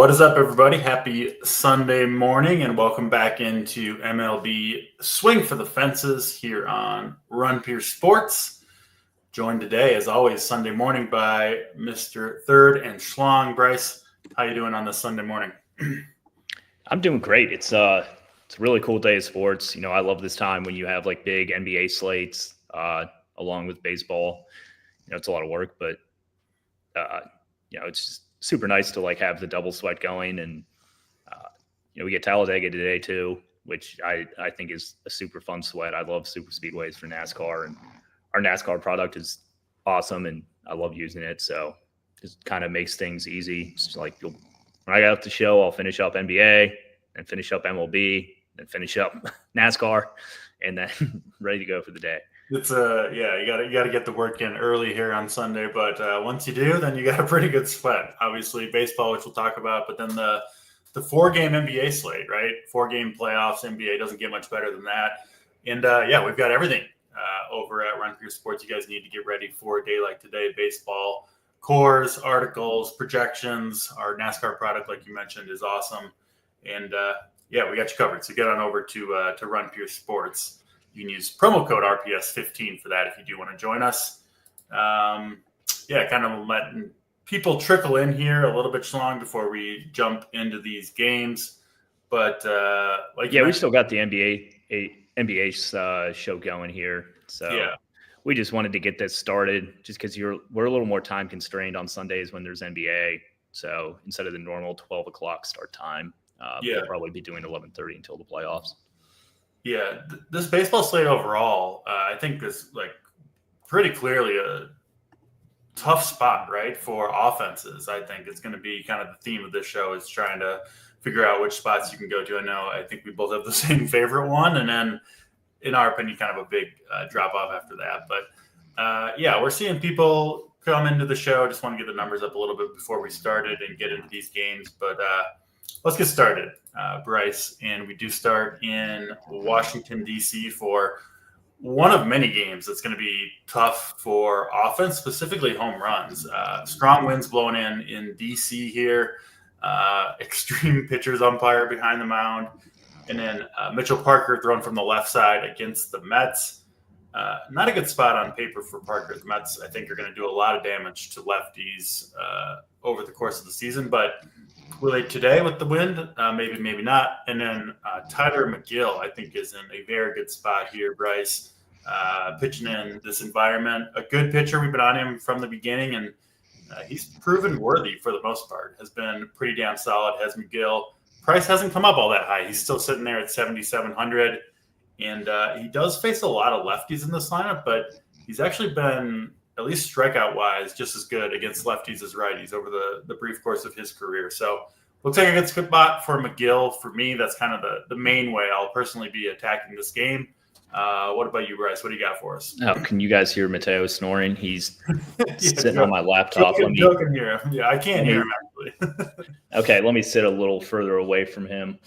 What is up, everybody? Happy Sunday morning, and welcome back into MLB Swing for the Fences here on Run Pure Sports. Joined today, as always, Sunday morning by Mr. Third and Schlong. Bryce, how you doing on this Sunday morning? I'm doing great. It's a really cool day of sports. I love this time when you have like big NBA slates along with baseball. It's a lot of work, but it's just super nice to like have the double sweat going, and we get Talladega today too, which I think is a super fun sweat. I love super speedways for NASCAR, and our NASCAR product is awesome, and I love using it. So just kind of makes things easy. It's like when I get off the show, I'll finish up NBA and finish up MLB and finish up NASCAR, and then ready to go for the day. It's you got to get the work in early here on Sunday, but once you do, then you got a pretty good sweat. Obviously, baseball, which we'll talk about, but then the 4-game NBA slate, right? 4-game playoffs. NBA doesn't get much better than that. And we've got everything over at Run Pure Sports. You guys need to get ready for a day like today. Baseball, cores, articles, projections. Our NASCAR product, like you mentioned, is awesome. And we got you covered. So get on over to Run Pure Sports. You can use promo code RPS15 for that if you do want to join us. Kind of letting people trickle in here a little bit long before we jump into these games. But we still got the NBA show going here. So we just wanted to get this started just because we're a little more time constrained on Sundays when there's NBA. So instead of the normal 12 o'clock start time, we'll probably be doing 11:30 until the playoffs. Yeah, this baseball slate overall, I think is like pretty clearly a tough spot, right, for offenses. I think it's going to be kind of the theme of this show is trying to figure out which spots you can go to. I think we both have the same favorite one, and then, in our opinion, kind of a big drop off after that. But we're seeing people come into the show. Just want to get the numbers up a little bit before we started and get into these games. But let's get started, Bryce. And we do start in Washington, D.C. for one of many games that's going to be tough for offense, specifically home runs. Strong winds blowing in D.C. here. Extreme pitchers umpire behind the mound. And then Mitchell Parker thrown from the left side against the Mets. Not a good spot on paper for Parker. The Mets, I think, are going to do a lot of damage to lefties over the course of the season. But really today with the wind, maybe not. And then Tyler McGill, I think, is in a very good spot here, Bryce. Pitching in this environment. A good pitcher. We've been on him from the beginning, and he's proven worthy for the most part. Has been pretty damn solid, has McGill. Price hasn't come up all that high. He's still sitting there at 7,700. And he does face a lot of lefties in this lineup, but he's actually been, at least strikeout-wise, just as good against lefties as righties over the brief course of his career. So looks like a good spot for McGill. For me, that's kind of the main way I'll personally be attacking this game. What about you, Bryce? What do you got for us? Oh, can you guys hear Mateo snoring? He's sitting on my laptop. Joking here. Yeah, I can't hear him, actually. Okay, let me sit a little further away from him.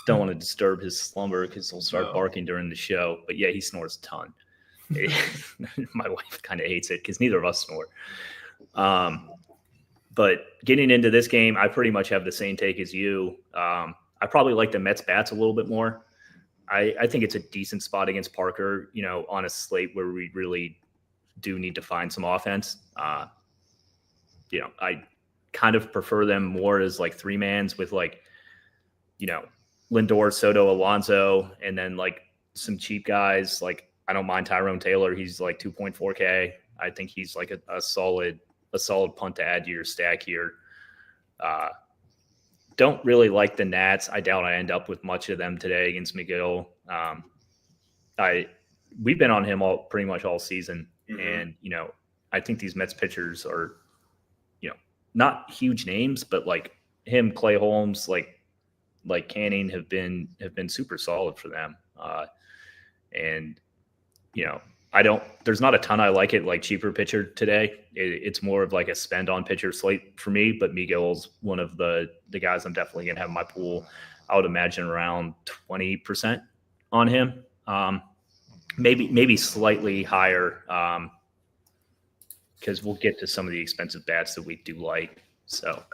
Don't want to disturb his slumber because he'll start barking during the show. But yeah, he snores a ton. My wife kind of hates it because neither of us snore. But getting into this game, I pretty much have the same take as you. I probably like the Mets bats a little bit more. I think it's a decent spot against Parker, on a slate where we really do need to find some offense. I kind of prefer them more as like 3-mans with Lindor, Soto, Alonso, and then like some cheap guys. Like I don't mind Tyrone Taylor. He's like 2.4K. I think he's like a solid punt to add to your stack here. Don't really like the Nats. I doubt I end up with much of them today against McGill. We've been on him pretty much all season. Mm-hmm. And, I think these Mets pitchers are, not huge names, but like him, Clay Holmes, like Canning have been super solid for them. There's not a ton I like it like cheaper pitcher today. It's more of like a spend on pitcher slate for me, but Miguel's one of the guys I'm definitely going to have in my pool. I would imagine around 20% on him. Maybe slightly higher because we'll get to some of the expensive bats that we do like. So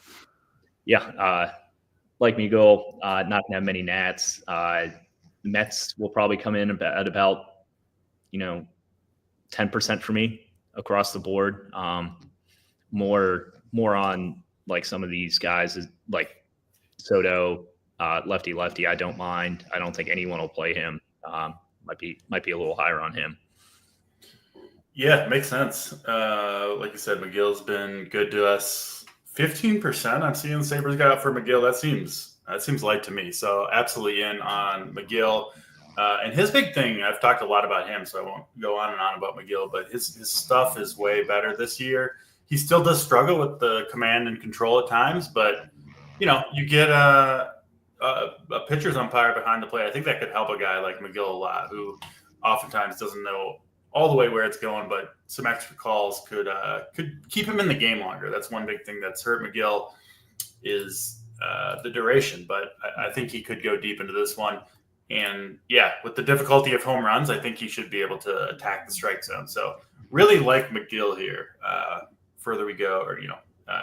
Like Miguel, not going to have many Nats. The Mets will probably come in at about, 10% for me across the board. More on like some of these guys is like Soto, lefty. I don't mind. I don't think anyone will play him. Might be a little higher on him. Yeah, makes sense. Like you said, McGill's been good to us. 15% I'm seeing the Sabres got out for McGill. That seems light to me. So absolutely in on McGill. And his big thing, I've talked a lot about him, so I won't go on and on about McGill, but his stuff is way better this year. He still does struggle with the command and control at times, but you get a pitcher's umpire behind the plate. I think that could help a guy like McGill a lot, who oftentimes doesn't know all the way where it's going, but some extra calls could keep him in the game longer. That's one big thing that's hurt McGill is the duration, but I think he could go deep into this one. And yeah, with the difficulty of home runs, I think he should be able to attack the strike zone. So really like McGill here. Further we go, or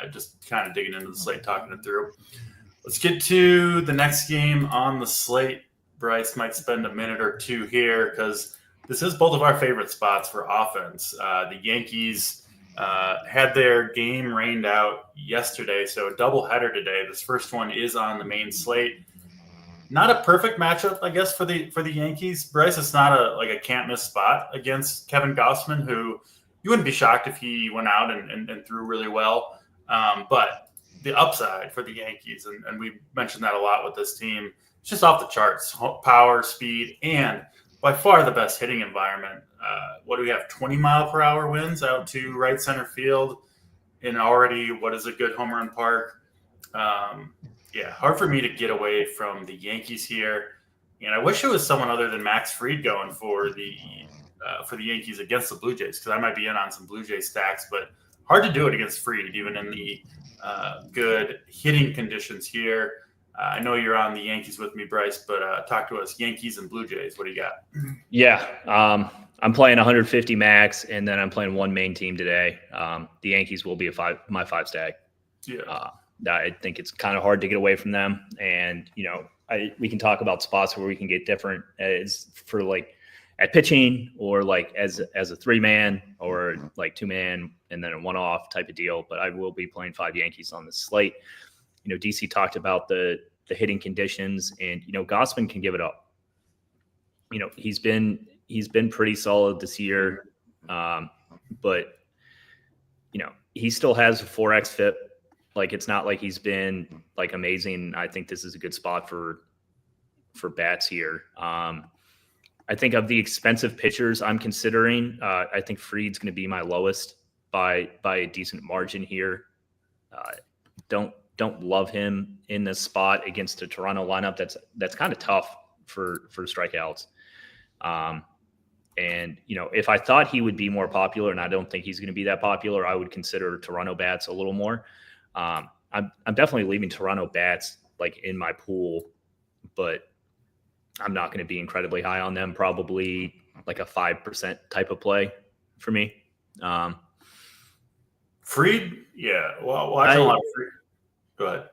just kind of digging into the slate, talking it through. Let's get to the next game on the slate. Bryce might spend a minute or two here because this is both of our favorite spots for offense. The Yankees had their game rained out yesterday, so a doubleheader today. This first one is on the main slate. Not a perfect matchup, I guess, for the Yankees. Bryce, it's not a can't miss spot against Kevin Gausman, who you wouldn't be shocked if he went out and threw really well. But the upside for the Yankees, and we mentioned that a lot with this team, it's just off the charts. Power, speed, and by far the best hitting environment. What do we have? 20-mile-per-hour winds out to right center field in already what is a good home run park. Hard for me to get away from the Yankees here. And I wish it was someone other than Max Fried going for the Yankees against the Blue Jays, because I might be in on some Blue Jay stacks, but hard to do it against Fried, even in the good hitting conditions here. I know you're on the Yankees with me, Bryce, but talk to us. Yankees and Blue Jays. What do you got? Yeah, I'm playing 150 max, and then I'm playing one main team today. The Yankees will be my five stack. Yeah. I think it's kind of hard to get away from them, and we can talk about spots where we can get different as for like at pitching or like as a 3-man or like 2-man and then a 1-off type of deal. But I will be playing 5 Yankees on the slate. DC talked about the hitting conditions, and Gausman can give it up. He's been pretty solid this year, but he still has a 4x FIP. Like, it's not like he's been like amazing. I think this is a good spot for bats here. I think of the expensive pitchers I'm considering, I think Fried's going to be my lowest by a decent margin here. Don't love him in this spot against a Toronto lineup that's kind of tough for strikeouts. And if I thought he would be more popular, and I don't think he's going to be that popular, I would consider Toronto bats a little more. I'm definitely leaving Toronto bats like in my pool, but I'm not going to be incredibly high on them. Probably like a 5% type of play for me. Fried, yeah. Well, watching a lot of Fried. Go ahead.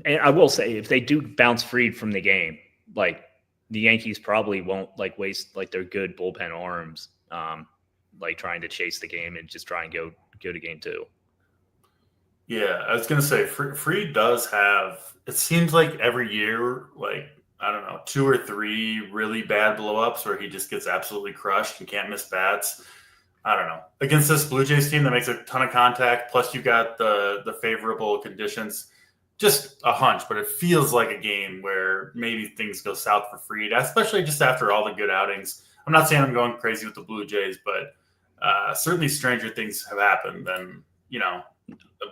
And I will say, if they do bounce Fried from the game, like the Yankees probably won't like waste like their good bullpen arms, like trying to chase the game and just try and go to game 2. Yeah, I was going to say, Fried does have, it seems like every year, like, I don't know, 2 or 3 really bad blow-ups where he just gets absolutely crushed and can't miss bats. I don't know. Against this Blue Jays team that makes a ton of contact, plus you got the favorable conditions, just a hunch, but it feels like a game where maybe things go south for Fried, especially just after all the good outings. I'm not saying I'm going crazy with the Blue Jays, but certainly stranger things have happened than,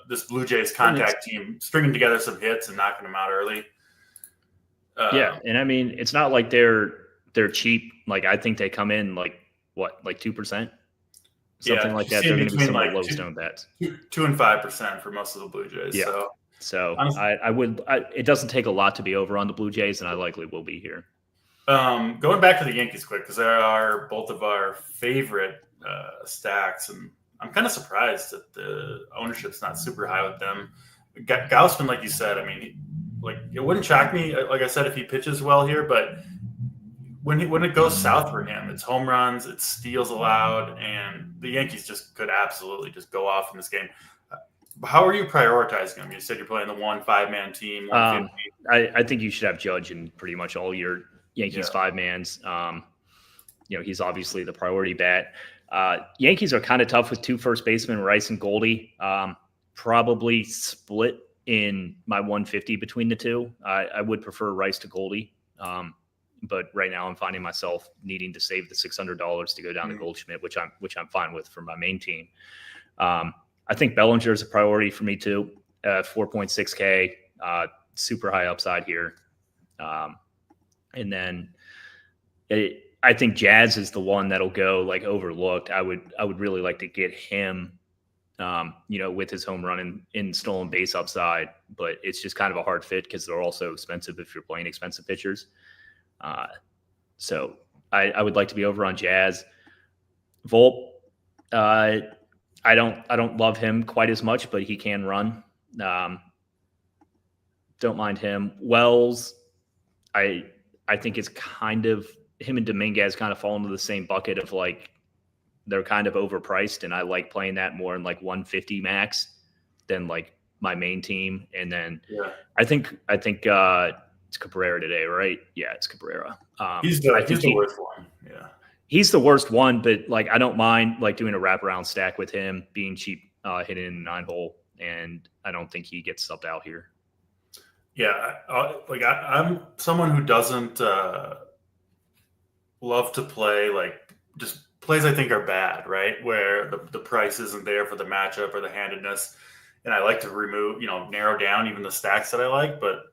this Blue Jays contact team stringing together some hits and knocking them out early. Yeah, and I mean, it's not like they're cheap. Like, I think they come in like 2%, something like that. They're going to be some of the lowest owned bets. 2 and 5% for most of the Blue Jays. Yeah. So it doesn't take a lot to be over on the Blue Jays, and I likely will be here. Going back to the Yankees quick, because they are both of our favorite stacks, and I'm kind of surprised that the ownership's not super high with them. Gausman, like you said, I mean, like it wouldn't shock me, like I said, if he pitches well here, but when it goes south for him, it's home runs, it's steals allowed, and the Yankees just could absolutely just go off in this game. How are you prioritizing them? You said you're playing the 5-man team. I think you should have Judge in pretty much all your Yankees 5-mans. He's obviously the priority bat. Yankees are kind of tough with 2 first basemen, Rice and Goldie. Probably split in my 150 between the two. I would prefer Rice to Goldie. But right now I'm finding myself needing to save the $600 to go down to Goldschmidt, which I'm fine with for my main team. I think Bellinger is a priority for me too. 4.6K, super high upside here. And then I think Jazz is the one that'll go like overlooked. I would really like to get him, with his home run in stolen base upside, but it's just kind of a hard fit because they're also expensive if you're playing expensive pitchers. So I would like to be over on Jazz. Volpe, I don't love him quite as much, but he can run. Don't mind him. Wells, I think it's kind of him and Dominguez kind of fall into the same bucket of like they're kind of overpriced, and I like playing that more in like 150 max than like my main team. And then I think it's Cabrera today, right? Yeah, it's Cabrera. He's the worst one. Yeah. He's the worst one, but like I don't mind like doing a wraparound stack with him, being cheap, hitting in the 9-hole, and I don't think he gets subbed out here. Yeah, I'm someone who doesn't love to play like just plays I think are bad, right? Where the price isn't there for the matchup or the handedness, and I like to narrow down even the stacks that I like, but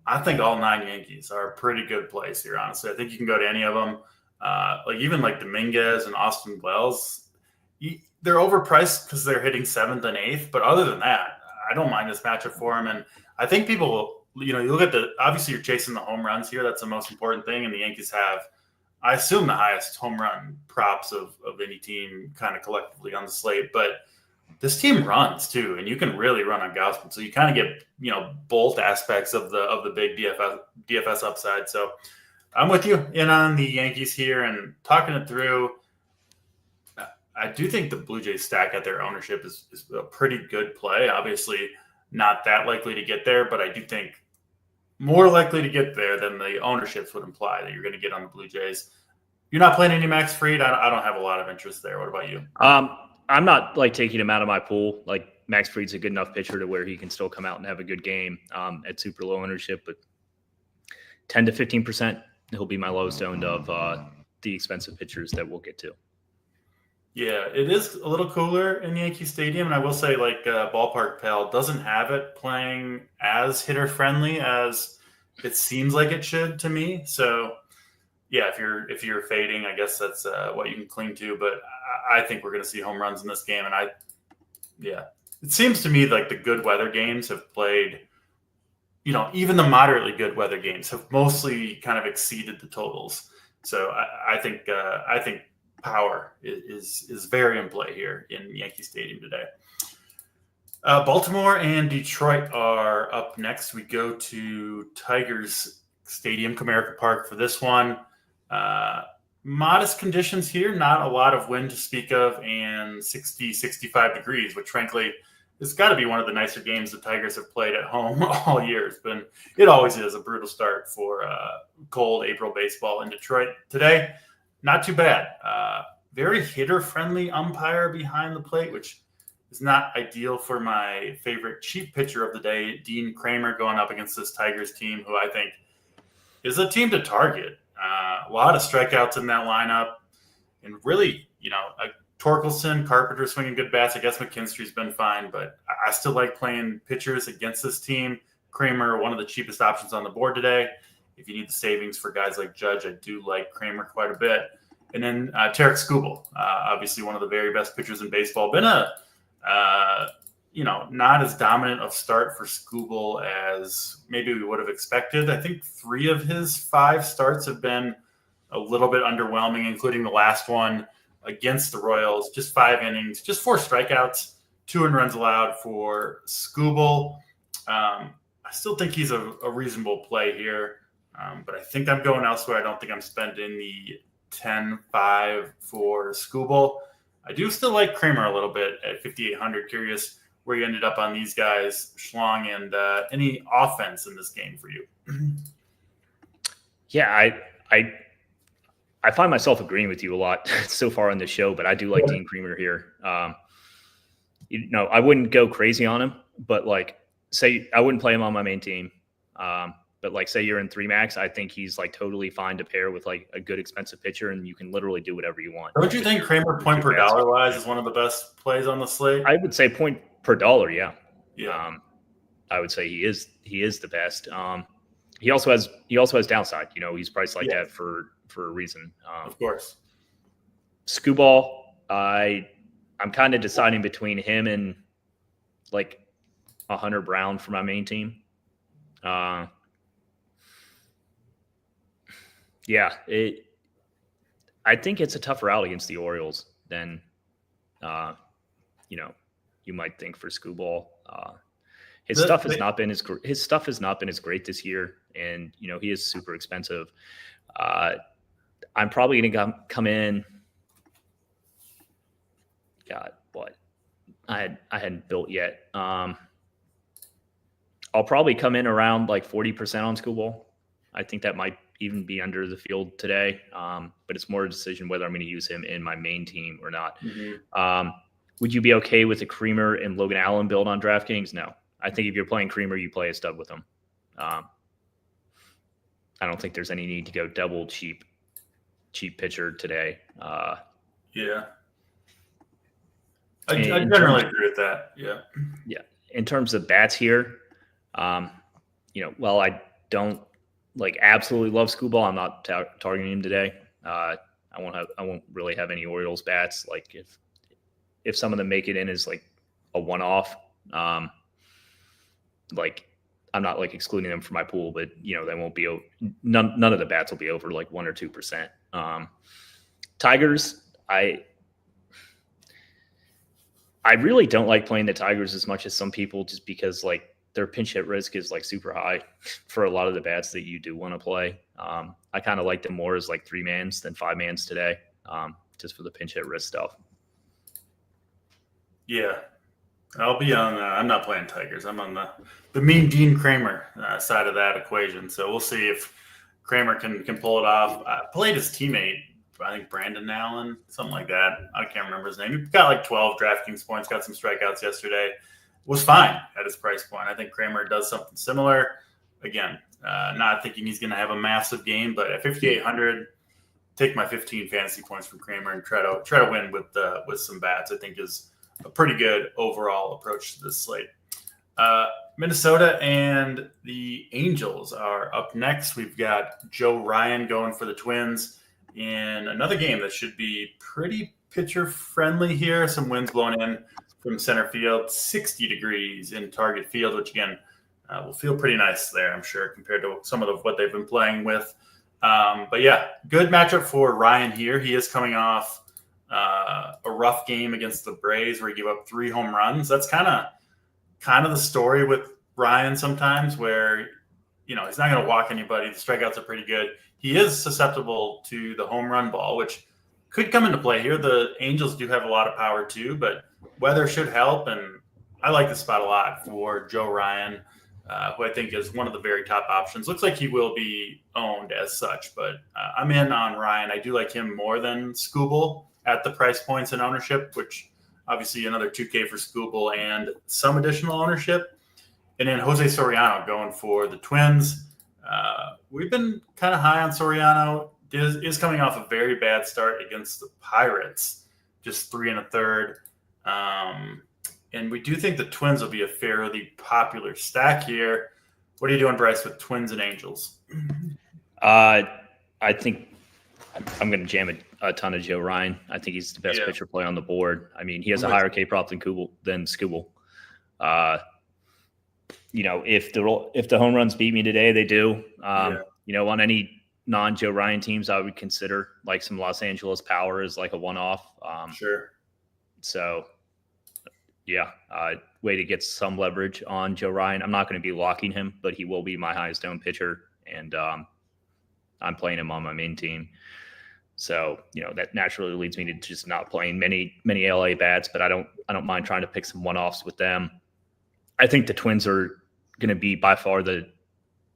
I think all 9 Yankees are a pretty good place here, honestly. I think you can go to any of them. Even like Dominguez and Austin Wells, they're overpriced because they're hitting 7th and 8th. But other than that, I don't mind this matchup for them. And I think people, you look at obviously you're chasing the home runs here. That's the most important thing. And the Yankees have, I assume, the highest home run props of any team kind of collectively on the slate. But this team runs too, and you can really run on Gausman. So you kind of get, both aspects of the big DFS upside. So I'm with you in on the Yankees here and talking it through. I do think the Blue Jays stack at their ownership is a pretty good play. Obviously not that likely to get there, but I do think more likely to get there than the ownerships would imply that you're going to get on the Blue Jays. You're not playing any Max Fried. I don't have a lot of interest there. What about you? I'm not like taking him out of my pool. Like Max Fried's a good enough pitcher to where he can still come out and have a good game at super low ownership, but 10 to 15%, he'll be my lowest owned of the expensive pitchers that we'll get to. Yeah, it is a little cooler in Yankee Stadium, and I will say, like Ballpark Pal doesn't have it playing as hitter friendly as it seems like it should to me. So, yeah, if you're fading, I guess that's what you can cling to. But I think we're going to see home runs in this game, and it seems to me like the good weather games have played. Even the moderately good weather games have mostly kind of exceeded the totals. So I think power is very in play here in Yankee Stadium today. Baltimore and Detroit are up next. We go to Tigers Stadium, Comerica Park for this one. Modest conditions here, not a lot of wind to speak of, and 60, 65 degrees, which frankly it's got to be one of the nicer games the Tigers have played at home all year. It always is a brutal start for cold April baseball in Detroit. Today, not too bad. Very hitter-friendly umpire behind the plate, which is not ideal for my favorite cheap pitcher of the day, Dean Kramer, going up against this Tigers team, who I think is a team to target. A lot of strikeouts in that lineup, and really, Torkelson, Carpenter swinging good bats. I guess McKinstry's been fine, but I still like playing pitchers against this team. Kramer, one of the cheapest options on the board today. If you need the savings for guys like Judge, I do like Kramer quite a bit. And then Tarek Skubal, obviously one of the very best pitchers in baseball. Been not as dominant of start for Skubal as maybe we would have expected. I think 3 of his 5 starts have been a little bit underwhelming, including the last one against the Royals. Just 5 innings, just 4 strikeouts, 2 earned runs allowed for Skubal. I still think he's a reasonable play here, but I think I'm going elsewhere. I don't think I'm spending the 10-5 for Skubal. I do still like Kramer a little bit at 5,800. Curious where you ended up on these guys, Schlong, and any offense in this game for you. Yeah, I find myself agreeing with you a lot so far on the show, but I do like Dean Kramer here. I wouldn't go crazy on him, but like, say I wouldn't play him on my main team. But like, say you're in 3 max, I think he's like totally fine to pair with like a good expensive pitcher, and you can literally do whatever you want. Don't you think Kramer point per dollar wise is one of the best plays on the slate? I would say point per dollar. Yeah. Yeah. I would say he is the best. He also has downside. He's priced like that for a reason. Of course. Skubal, I'm kind of deciding between him and like a Hunter Brown for my main team. I think it's a tougher out against the Orioles than, you might think for Skubal. His stuff has not been as great this year, and he is super expensive. I'm probably going to come in. God, what? I hadn't built yet. I'll probably come in around like 40% on Skubal. I think that might even be under the field today, but it's more a decision whether I'm going to use him in my main team or not. Mm-hmm. Would you be okay with a Kramer and Logan Allen build on DraftKings? No. I think if you're playing Kramer, you play a stud with him. I don't think there's any need to go double cheap pitcher today. Yeah. I generally agree with that. Yeah. Yeah. In terms of bats here, while I don't absolutely love Skubal, I'm not targeting him today. I won't really have any Orioles bats. Like if some of them make it in as like a one-off, I'm not like excluding them from my pool, but they won't be none of the bats will be over like 1 or 2%. Tigers, I really don't like playing the Tigers as much as some people, just because like their pinch hit risk is like super high for a lot of the bats that you do want to play. I kind of like them more as like 3-mans than 5-mans today, just for the pinch hit risk stuff. Yeah. I'll be on. I'm not playing Tigers. I'm on the mean Dean Kramer side of that equation. So we'll see if Kramer can pull it off. Played his teammate, I think Brandon Allen, something like that. I can't remember his name. He got like 12 DraftKings points. Got some strikeouts yesterday. Was fine at his price point. I think Kramer does something similar. Again, not thinking he's going to have a massive game, but at 5,800, take my 15 fantasy points from Kramer and try to win with some bats. I think is a pretty good overall approach to this slate. Minnesota and the Angels are up next. We've got Joe Ryan going for the Twins in another game that should be pretty pitcher friendly here. Some winds blowing in from center field, 60 degrees in Target Field, which again will feel pretty nice there, I'm sure, compared to some of what they've been playing with. But yeah, good matchup for Ryan here. He is coming off a rough game against the Braves where he gave up 3 home runs. That's kind of the story with Ryan sometimes, where he's not going to walk anybody. The strikeouts are pretty good. He is susceptible to the home run ball, which could come into play here. The Angels do have a lot of power too, but weather should help, and I like this spot a lot for Joe Ryan, who I think is one of the very top options. Looks like he will be owned as such, but I'm in on Ryan. I do like him more than Skubal at the price points and ownership, which obviously another 2K for Skubal and some additional ownership. And then Jose Soriano going for the Twins. We've been kind of high on Soriano. Is coming off a very bad start against the Pirates, just 3 1/3. And we do think the Twins will be a fairly popular stack here. What are you doing, Bryce, with Twins and Angels? I think I'm going to jam a ton of Joe Ryan. I think he's the best pitcher play on the board. I mean, he has a higher K prop than Skubal. If the home runs beat me today, they do. On any non-Joe Ryan teams, I would consider like some Los Angeles power as like a one-off. Sure. So, way to get some leverage on Joe Ryan. I'm not going to be locking him, but he will be my highest owned pitcher, and I'm playing him on my main team. So, that naturally leads me to just not playing many LA bats, but I don't mind trying to pick some one-offs with them. I think the Twins are going to be by far the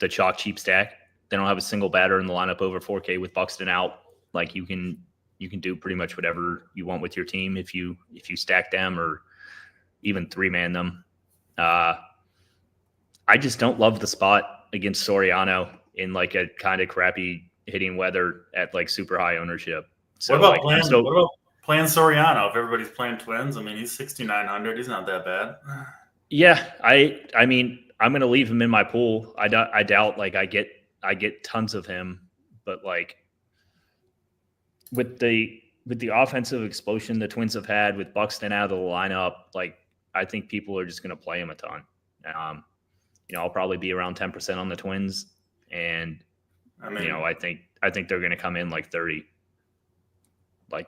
chalk cheap stack. They don't have a single batter in the lineup over 4K with Buxton out. Like, you can do pretty much whatever you want with your team if you stack them or even 3-man them. I just don't love the spot against Soriano in like a kind of crappy hitting weather at like super high ownership. So what about playing Soriano if everybody's playing Twins? I mean, he's 6,900. He's not that bad. Yeah, I mean, I'm gonna leave him in my pool. I doubt like I get tons of him, but like with the offensive explosion the Twins have had with Buxton out of the lineup, like I think people are just gonna play him a ton. I'll probably be around 10% on the Twins, and I think they're gonna come in like 30, like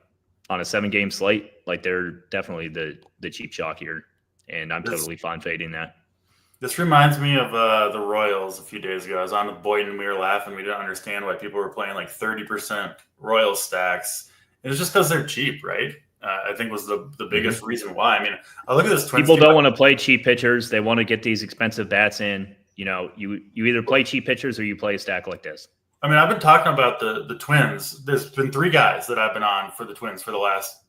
on a 7-game slate. Like they're definitely the cheap chalk here. And I'm totally fine fading that. This reminds me of the Royals a few days ago. I was on the Boyd and we were laughing. We didn't understand why people were playing like 30% Royals stacks. It was just because they're cheap, right? I think was the biggest reason why. I mean, I look at this Twins people don't want to play cheap pitchers. They want to get these expensive bats in. You either play cheap pitchers or you play a stack like this. I mean, I've been talking about the Twins. There's been 3 guys that I've been on for the Twins for the last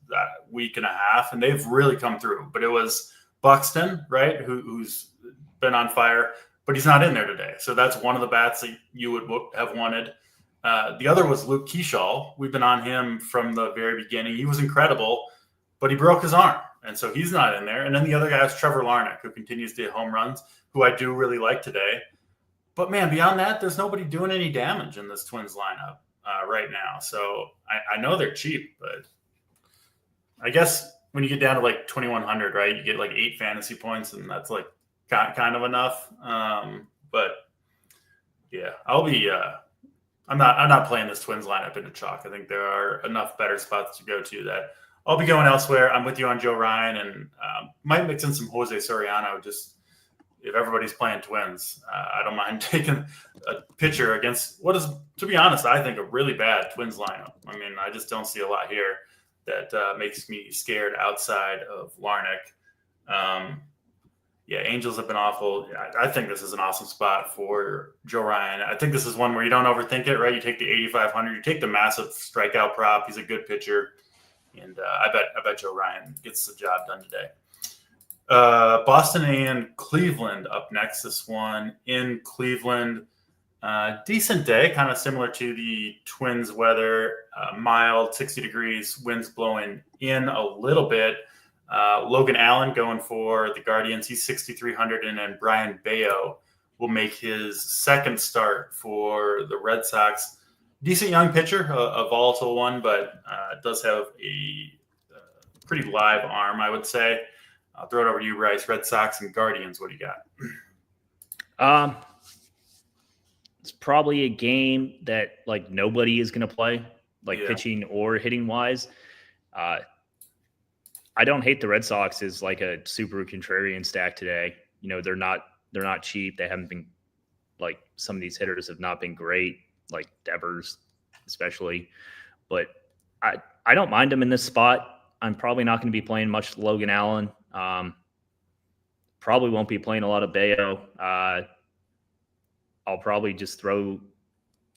week and a half, and they've really come through. But it was Buxton, right, who's been on fire, but he's not in there today. So that's one of the bats that you would have wanted. The other was Luke Keeschall. We've been on him from the very beginning. He was incredible, but he broke his arm, and so he's not in there. And then the other guy is Trevor Larnach, who continues to hit home runs, who I do really like today. But, man, beyond that, there's nobody doing any damage in this Twins lineup right now. So I know they're cheap, but I guess – when you get down to like 2,100, right, you get like 8 fantasy points, and that's like kind of enough. But yeah, I'm not playing this Twins lineup into chalk. I think there are enough better spots to go to that I'll be going elsewhere. I'm with you on Joe Ryan, and might mix in some Jose Soriano. Just if everybody's playing Twins, I don't mind taking a pitcher against what is, to be honest, I think a really bad Twins lineup. I mean, I just don't see a lot here that makes me scared outside of Larnach. Yeah, Angels have been awful. I think this is an awesome spot for Joe Ryan. I think this is one where you don't overthink it, right? You take the 8,500, you take the massive strikeout prop. He's a good pitcher, and I bet Joe Ryan gets the job done today. Boston and Cleveland up next. This one in Cleveland. Decent day, kind of similar to the Twins weather. Mild, 60 degrees, winds blowing in a little bit. Logan Allen going for the Guardians. He's 6,300, and then Brian Bayo will make his second start for the Red Sox. Decent young pitcher, a volatile one, but does have a pretty live arm, I would say. I'll throw it over to you, Bryce. Red Sox and Guardians, what do you got? It's probably a game that like nobody is going to play, pitching or hitting wise. I don't hate the Red Sox as like a super contrarian stack today. You know, they're not cheap. They haven't been, like, some of these hitters have not been great, like Devers especially. But I don't mind them in this spot. I'm probably not going to be playing much Logan Allen. Probably won't be playing a lot of Bayo. I'll probably just throw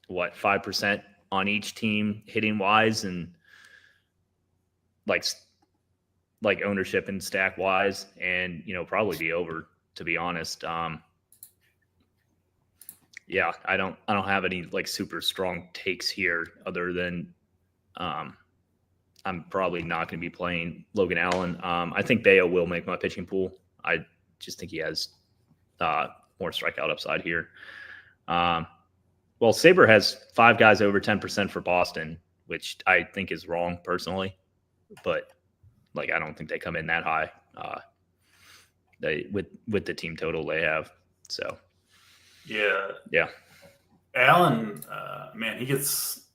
5% on each team hitting wise, and like ownership and stack wise, and probably be over, to be honest. Yeah, I don't have any like super strong takes here other than I'm probably not going to be playing Logan Allen. I think Bayo will make my pitching pool. I just think he has more strikeout upside here. Well, Saber has 5 guys over 10% for Boston, which I think is wrong personally, but I don't think they come in that high. With the team total they have. So yeah. Allen, man, he gets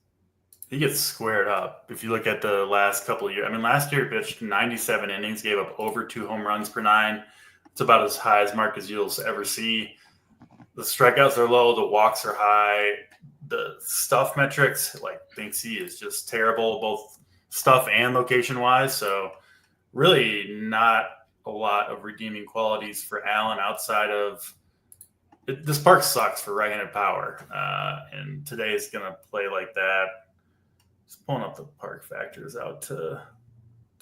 he gets squared up. If you look at the last couple of years, I mean, last year he pitched 97 innings, gave up over 2 home runs per 9. It's about as high as mark as you'll ever see. The strikeouts are low, the walks are high. The stuff metrics, like, thinks he is just terrible, both stuff and location wise. So really not a lot of redeeming qualities for Allen outside of this park sucks for right-handed power. And today is going to play like that. Just pulling up the park factors out to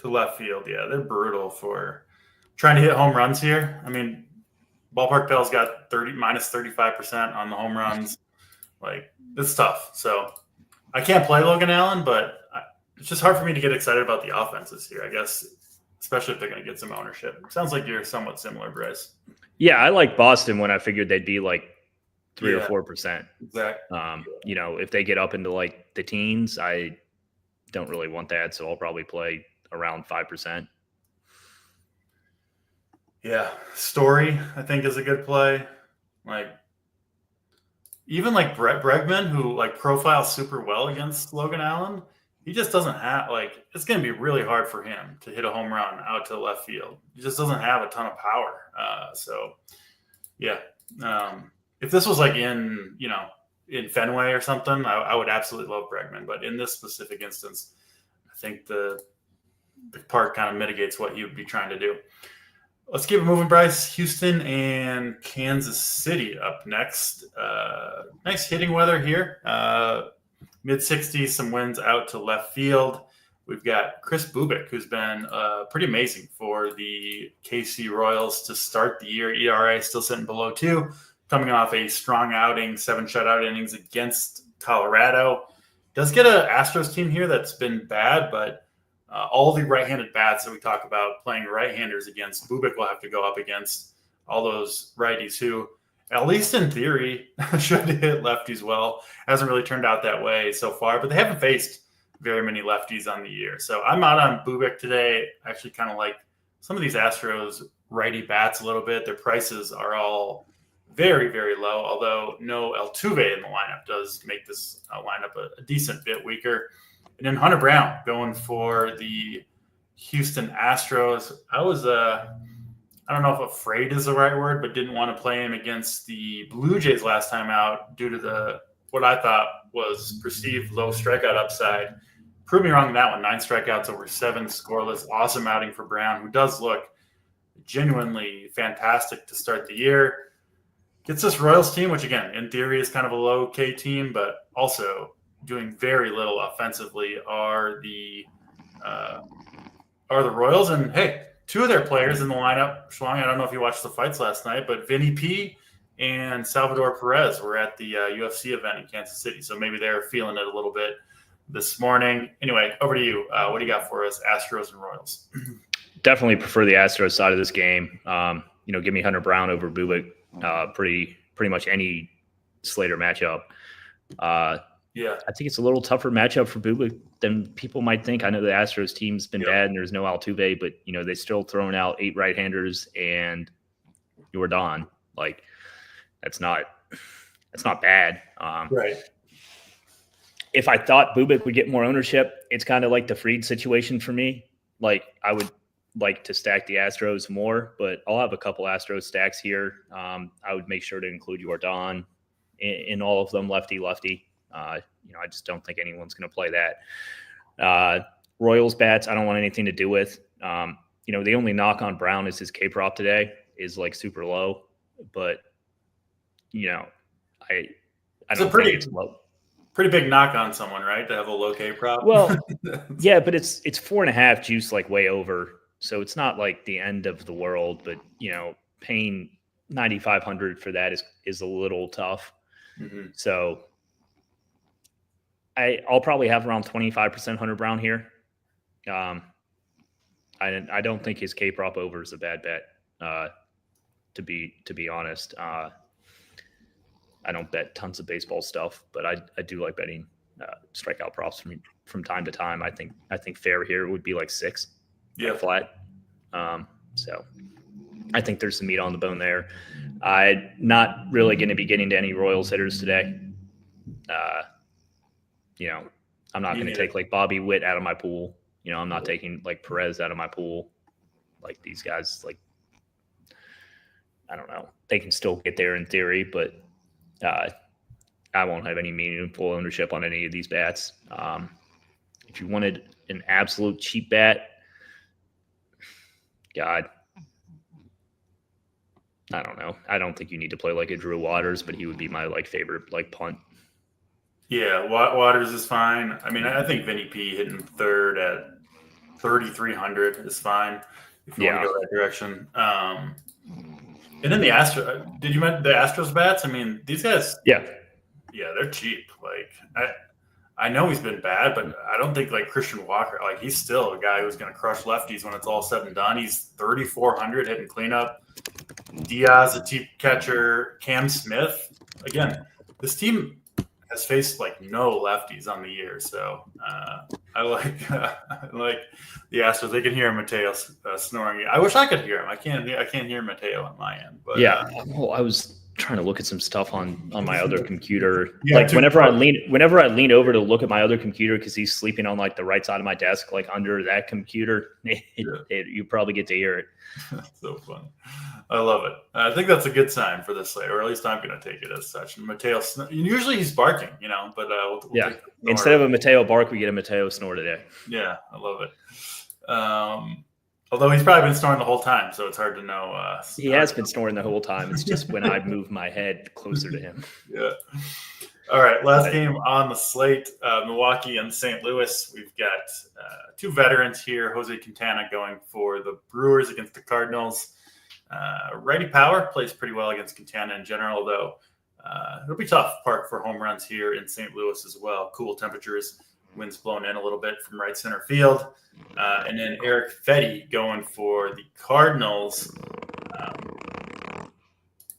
left field. Yeah, they're brutal for trying to hit home runs here. I mean, Ballpark Bell's got minus 35% on the home runs. Like, it's tough. So I can't play Logan Allen, but it's just hard for me to get excited about the offenses here, I guess, especially if they're going to get some ownership. Sounds like you're somewhat similar, Bryce. Yeah, I like Boston when I figured they'd be like 3 or 4%. Exactly. You know, if they get up into like the teens, I don't really want that, so I'll probably play around 5%. Yeah, Story I think is a good play. Like, even like Brett Bregman, who like profiles super well against Logan Allen, he just doesn't have, like, it's going to be really hard for him to hit a home run out to left field. He just doesn't have a ton of power. So yeah, if this was like in Fenway or something, I would absolutely love Bregman. But in this specific instance, I think the park kind of mitigates what he would be trying to do. Let's keep it moving, Bryce. Houston and Kansas City up next. Nice hitting weather here. Mid-60s, some winds out to left field. We've got Chris Bubic, who's been pretty amazing for the KC Royals to start the year. ERA still sitting below 2, coming off a strong outing, 7 shutout innings against Colorado. Does get an Astros team here that's been bad, but all the right-handed bats that we talk about playing right-handers against, Bubic will have to go up against all those righties who, at least in theory, should hit lefties well. Hasn't really turned out that way so far, but they haven't faced very many lefties on the year. So I'm out on Bubic today. I actually kind of like some of these Astros righty bats a little bit. Their prices are all very, very low, although no Altuve in the lineup does make this lineup a decent bit weaker. And then Hunter Brown going for the Houston Astros. I was I don't know if afraid is the right word, but didn't want to play him against the Blue Jays last time out due to what I thought was perceived low strikeout upside. Prove me wrong on that one. 9 strikeouts over 7 scoreless. Awesome outing for Brown, who does look genuinely fantastic to start the year. Gets this Royals team, which again, in theory is kind of a low K team, but also doing very little offensively are the Royals. And hey, 2 of their players in the lineup, Schlong, I don't know if you watched the fights last night, but Vinny P and Salvador Perez were at the UFC event in Kansas City. So maybe they're feeling it a little bit this morning. Anyway, over to you. What do you got for us, Astros and Royals? Definitely prefer the Astros side of this game. Give me Hunter Brown over Bubic. Pretty much any Slater matchup. Yeah, I think it's a little tougher matchup for Bubic than people might think. I know the Astros team's been bad and there's no Altuve, but they still throwing out 8 right-handers and Jordan. Like, that's not bad. right. If I thought Bubic would get more ownership, it's kind of like the Fried situation for me. Like, I would like to stack the Astros more, but I'll have a couple Astros stacks here. I would make sure to include Jordan in all of them, lefty. I just don't think anyone's going to play that. Royals bats, I don't want anything to do with. The only knock on Brown is his K prop today is like super low, but I don't think it's low. Pretty big knock on someone, right? To have a low K prop. Well, yeah, but it's 4.5 juice, like way over. So it's not like the end of the world, but paying $9,500 for that is a little tough. Mm-hmm. So I'll probably have around 25% Hunter Brown here. I don't think his K prop over is a bad bet. To be honest, I don't bet tons of baseball stuff, but I do like betting strikeout props from time to time. I think fair here would be like 6, flat. So I think there's some meat on the bone there. I'm not really going to be getting to any Royals hitters today. I'm not going to take like Bobby Witt out of my pool. I'm not taking like Perez out of my pool. Like these guys, like, I don't know. They can still get there in theory, but I won't have any meaningful ownership on any of these bats. If you wanted an absolute cheap bat, God, I don't know. I don't think you need to play like a Drew Waters, but he would be my like favorite like punt. Yeah, Waters is fine. I mean, I think Vinny P hitting third at 3,300 is fine if you want to go that direction. And then the Astros. Did you mention the Astros bats? I mean, these guys. Yeah, they're cheap. Like I know he's been bad, but I don't think like Christian Walker. Like he's still a guy who's going to crush lefties when it's all said and done. He's 3,400 hitting cleanup. Diaz, a cheap catcher. Cam Smith. Again, this team has faced like no lefties on the year, so I like the Astros. They can hear Mateo snoring. I wish I could hear him. I can't hear Mateo on my end. But well, I was trying to look at some stuff on my other computer. Whenever I lean over to look at my other computer because he's sleeping on like the right side of my desk, like under that computer, you probably get to hear it. So fun. I love it. I think that's a good sign for this slate, or at least I'm going to take it as such. And Mateo, usually he's barking, but we'll instead of a Mateo bark, we get a Mateo snore today. Yeah, I love it. Although he's probably been snoring the whole time, so it's hard to know. He has been snoring the whole time. It's just when I move my head closer to him. Yeah. All right, last game on the slate, Milwaukee and St. Louis. We've got two veterans here. Jose Quintana going for the Brewers against the Cardinals. Righty power plays pretty well against Quintana in general, though. It'll be tough park for home runs here in St. Louis as well. Cool temperatures, winds blowing in a little bit from right center field. And then Eric Fetty going for the Cardinals.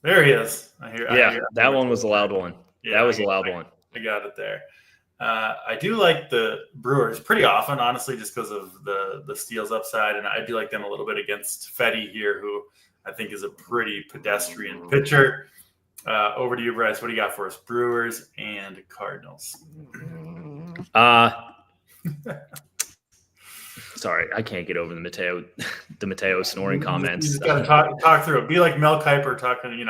There he is. I hear that one was a loud one. Yeah, that was a loud one. I got it there. I do like the Brewers pretty often, honestly, just because of the steals upside, and I do like them a little bit against Fetty here, who I think is a pretty pedestrian pitcher. Over to you, Bryce. What do you got for us? Brewers and Cardinals. Sorry, I can't get over the Mateo snoring comments. You just got to talk through it. Be like Mel Kiper talking,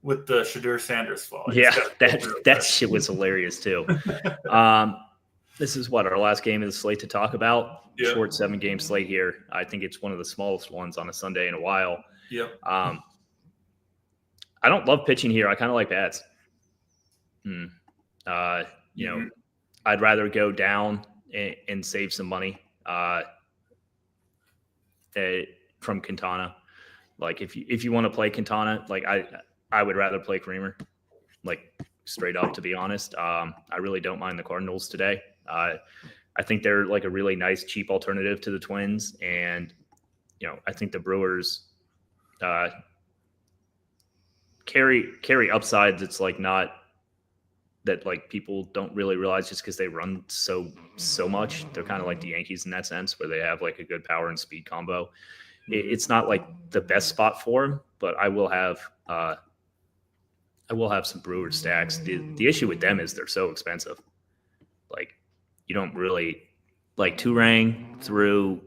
with the Shadur Sanders fall. Yeah, that shit was hilarious too. This is our last game of the slate to talk about. Yep. Short 7-game slate here. I think it's one of the smallest ones on a Sunday in a while. Yep. I don't love pitching here. I kind of like bats. I'd rather go down and save some money from Quintana. Like if you want to play Quintana, like I would rather play Creamer, like straight up, to be honest. I really don't mind the Cardinals today. I think they're like a really nice, cheap alternative to the Twins. And, I think the Brewers carry upsides. It's like not that like people don't really realize just because they run so much. They're kind of like the Yankees in that sense, where they have like a good power and speed combo. It's not like the best spot for them, but I will have some Brewers stacks. The issue with them is they're so expensive. Like you don't really like Turang through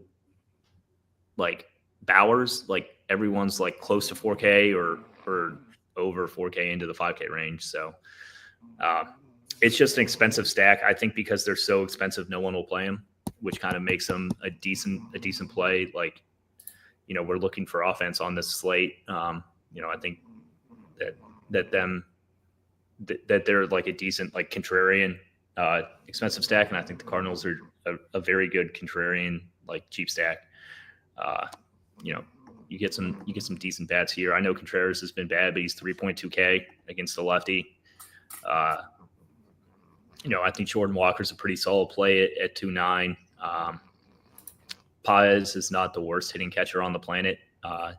like Bowers. Like everyone's like close to 4K or over 4K into the 5K range. So it's just an expensive stack. I think because they're so expensive, no one will play them, which kind of makes them a decent play. Like, we're looking for offense on this slate. I think that they're like a decent, like contrarian, expensive stack. And I think the Cardinals are a very good contrarian, like cheap stack. You get some decent bats here. I know Contreras has been bad, but he's 3.2K against the lefty. I think Jordan Walker's a pretty solid play at 2.9. Paez is not the worst hitting catcher on the planet. I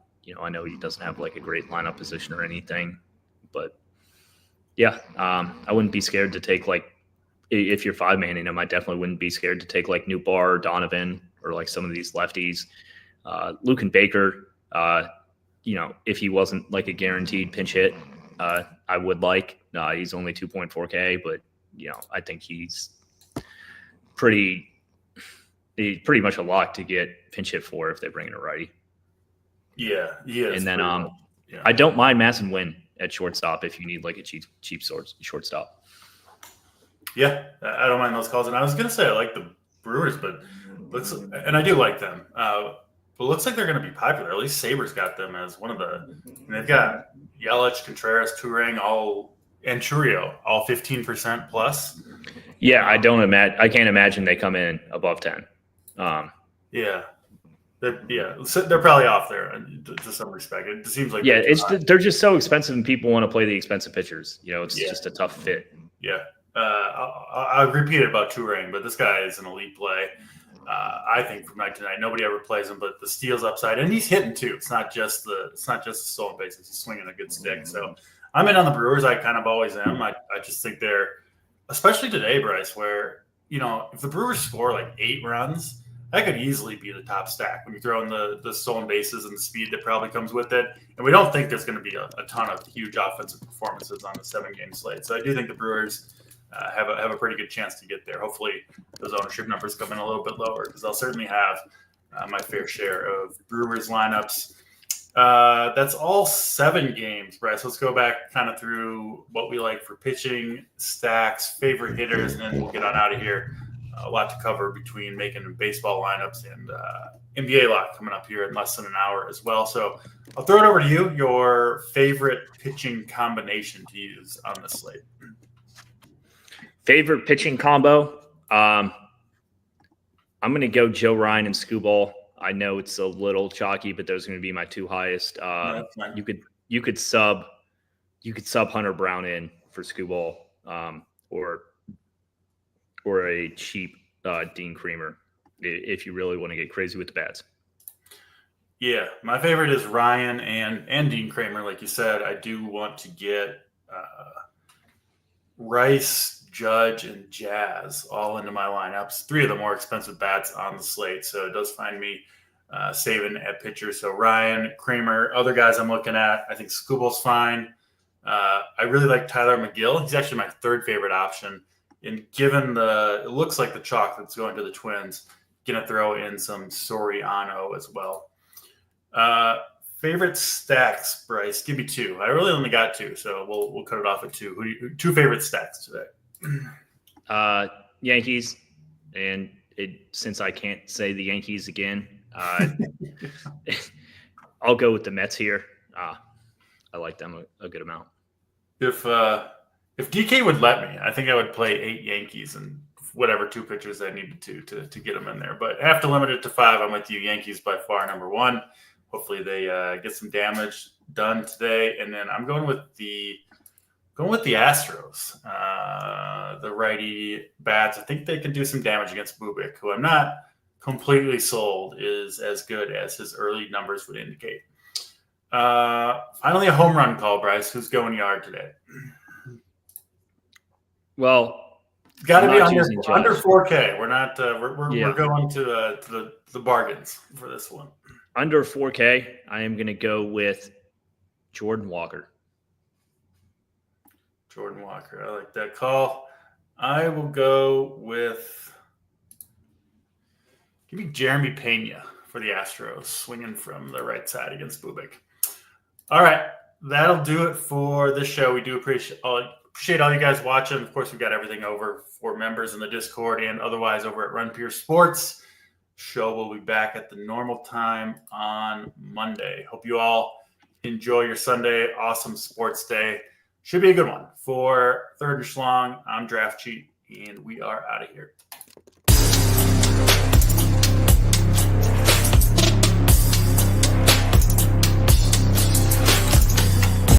know he doesn't have like a great lineup position or anything, but I wouldn't be scared to take like, if you're 5-manning him, I definitely wouldn't be scared to take like Newbar or Donovan or like some of these lefties. Luke and Baker, if he wasn't like a guaranteed pinch hit, I would like. He's only 2.4K, but I think he's pretty much a lock to get pinch hit for if they bring in a righty. Yeah. And then I don't mind Masson Wynn at shortstop if you need like a cheap shortstop. Yeah, I don't mind those calls. And I was gonna say I like the Brewers, but and I do like them. But it looks like they're going to be popular. At least Sabres got them as one of the. And they've got Yelich, Contreras, Turang, and Churio, all 15% plus. Yeah, I can't imagine they come in above 10. Yeah. They're probably off there to some respect. It seems like they're just so expensive, and people want to play the expensive pitchers. It's just a tough fit. Yeah, I'll repeat it about Turang, but this guy is an elite play. I think from night to night, nobody ever plays him, but the steals upside, and he's hitting too. It's not just the stolen bases; he's swinging a good stick. So I'm in on the Brewers. I kind of always am. I just think they're, especially today, Bryce, where if the Brewers score like 8 runs. That could easily be the top stack when you throw in the stolen bases and the speed that probably comes with it. And we don't think there's going to be a ton of huge offensive performances on the 7-game slate. So I do think the Brewers have a pretty good chance to get there. Hopefully those ownership numbers come in a little bit lower because I'll certainly have my fair share of Brewers lineups. That's all 7 games, Bryce. Let's go back kind of through what we like for pitching, stacks, favorite hitters, and then we'll get on out of here. A lot to cover between making baseball lineups and NBA lock coming up here in less than an hour as well. So I'll throw it over to you, your favorite pitching combination to use on this slate. Favorite pitching combo? I'm going to go Joe Ryan and Skubal. I know it's a little chalky, but those are going to be my 2 highest. You could sub Hunter Brown in for Skubal, or a cheap Dean Kremer if you really want to get crazy with the bats. Yeah, my favorite is Ryan and Dean Kremer. Like you said, I do want to get Rice, Judge, and Jazz all into my lineups. 3 of the more expensive bats on the slate, so it does find me saving at pitcher. So Ryan, Kremer, other guys I'm looking at, I think Skubal's fine. I really like Tyler McGill. He's actually my 3rd favorite option. And given it looks like the chalk that's going to the Twins, going to throw in some Soriano as well. Favorite stacks, Bryce? Give me 2. I really only got 2, so we'll cut it off at 2. 2 favorite stacks today? Yankees, and since I can't say the Yankees again, I'll go with the Mets here. I like them a good amount. If DK would let me, I think I would play 8 Yankees and whatever 2 pitchers I needed to get them in there. But I have to limit it to 5. I'm with you. Yankees by far number 1. Hopefully they get some damage done today. And then I'm going with the Astros, the righty bats. I think they can do some damage against Bubic, who I'm not completely sold is as good as his early numbers would indicate. Finally, a home run call, Bryce. Who's going yard today? Well, it's got to be under 4K. We're not. We're going to the bargains for this one. Under 4K, I am going to go with Jordan Walker. Jordan Walker. I like that call. I will go with. Give me Jeremy Pena for the Astros, swinging from the right side against Bubic. All right, that'll do it for this show. We do appreciate all you guys watching. Of course, we've got everything over for members in the Discord and otherwise over at Run Pure Sports. Show will be back at the normal time on Monday. Hope you all enjoy your Sunday. Awesome sports day. Should be a good one. For Third and Schlong, I'm Draft Cheat, and we are out of here.